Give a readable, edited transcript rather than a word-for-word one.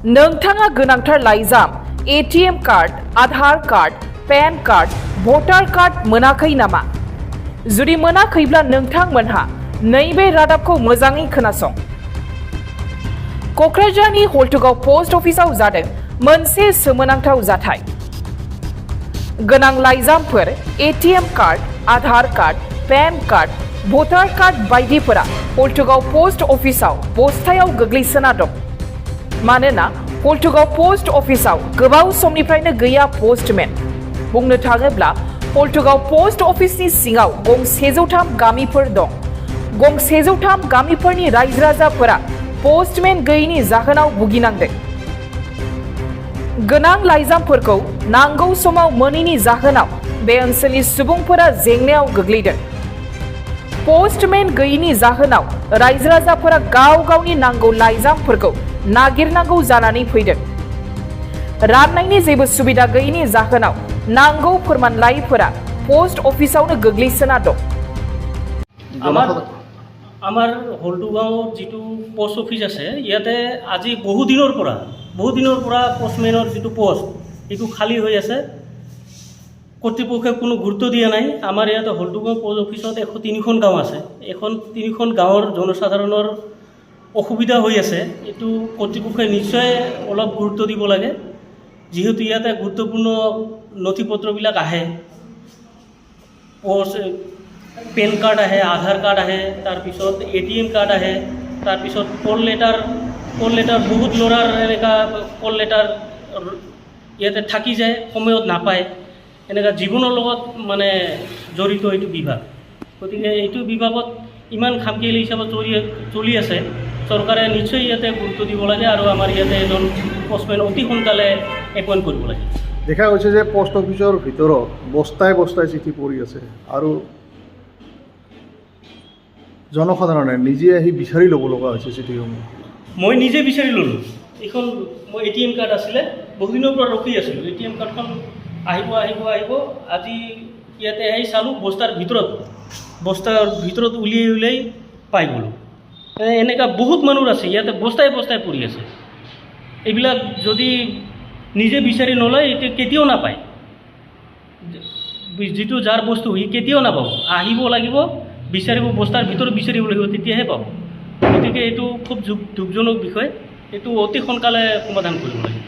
नोंथाङा गोनांथार लाइजाम ATM card, Aadhaar card, PAN card, voter card मोनाखै नामा? जुदि मोनाखैब्ला नोंथांमोनहा नैबे रादाबखौ मोजाङै खोनासं। क'क्राझारनि हल्टुगाव पोस्ट अफिसाव जादों मोनसे सोमोनांथाव जाथाय। गोनां लाइजामफोर ATM card, Aadhaar card, PAN card, voter card बायदिफोरा हल्टुगाव पोस्ट अफिसाव बस्थायाव गोग्लैसोना दं। मानोना हल्टुगाव पोस्ट अफिसाव गोबाव समनिफ्रायनो गैया पोस्टमेन। बुंनो थाङोब्ला हल्टुगाव पोस्ट अफिसनि सिङाव गं 103 गामिफोर दं। गं 103 गामिफोरनि रायजो राजाफोरा पोस्टमेन गैयैनि जाहोनाव भुगिनांदों। गोनां लाइजामफोरखौ नांगौ समाव मोनैनि जाहोनाव बे ओनसोलनि सुबुंफोरा जेंनायाव गोग्लैदों। पोस्टमेन गैयैनि जाहोनाव रायजो राजाफोरा गाव गावनि नांगौ लाइजामफोरखौ नागिरनांगौ जानानै फैदों। राननायनि जेबो सुबिदा गैयैनि जाहोनाव नांगौ फोरमानलाइफोरा पोस्ट अफिसावनो गोग्लैसोना दं। আমাৰ হল্টুগাঁৱত যিটো পোষ্ট অফিচ আছে ইয়াতে আজি বহুদিনৰ পৰা পোষ্টমেনৰ যিটো পোষ্ট এইটো খালী হৈ আছে। কৰ্তৃপক্ষই কোনো গুৰুত্ব দিয়া নাই। আমাৰ ইয়াতে হল্টুগাঁও পোষ্ট অফিচত 103খন গাঁও আছে। 3খন গাঁৱৰ জনসাধাৰণৰ অসুবিধা হৈ আছে। এইটো কৰ্তৃপক্ষই নিশ্চয় অলপ গুৰুত্ব দিব লাগে, যিহেতু ইয়াতে গুৰুত্বপূৰ্ণ নথি পত্ৰবিলাক আহে। পেন কাৰ্ড আহে, আধাৰ কাৰ্ড আহে, তাৰপিছত এটিএম কাৰ্ড আহে, তাৰপিছত কল লেটাৰ বহুত ল'ৰাৰ এনেকুৱা কল লেটাৰ ইয়াতে থাকি যায়, সময়ত নাপায়। এনেকুৱা জীৱনৰ লগত মানে জড়িত এইটো বিভাগ। গতিকে এইটো বিভাগত ইমান খামখেয়ালি হিচাপত চলি আছে। চৰকাৰে নিশ্চয় ইয়াতে গুৰুত্ব দিব লাগে আৰু আমাৰ ইয়াতে এজন পোষ্টমেন অতি সোনকালে এপইণ্ট কৰিব লাগে। দেখা গৈছে যে পোষ্ট অফিচৰ ভিতৰত বস্তাই চিঠি পৰি আছে আৰু জনসাধাৰণে নিজে আহি বিচাৰি ল'ব লগা হৈছে চিঠিসমূহ। মই নিজে বিচাৰি ল'লোঁ। এইখন মই এটিএম কাৰ্ড আছিলে, বহুদিনৰ পৰা ৰখি আছিলোঁ। এটিএম কাৰ্ডখন আহিব আজি ইয়াতে আহি চালোঁ বস্তাৰ ভিতৰত উলিয়াই পাই গ'লোঁ। এনেকুৱা বহুত মানুহ আছে ইয়াতে বস্তাই পৰি আছে। এইবিলাক যদি নিজে বিচাৰি নলয় এতিয়া কেতিয়াও নাপায়। যিটো যাৰ বস্তু সি কেতিয়াও নাপাব। আহিব লাগিব, বিচাৰিব, বস্তাৰ ভিতৰত বিচাৰিব লাগিব, তেতিয়াহে পাব। গতিকে এইটো খুব দুখজনক বিষয়। এইটো অতি সোনকালে সমাধান কৰিব লাগে।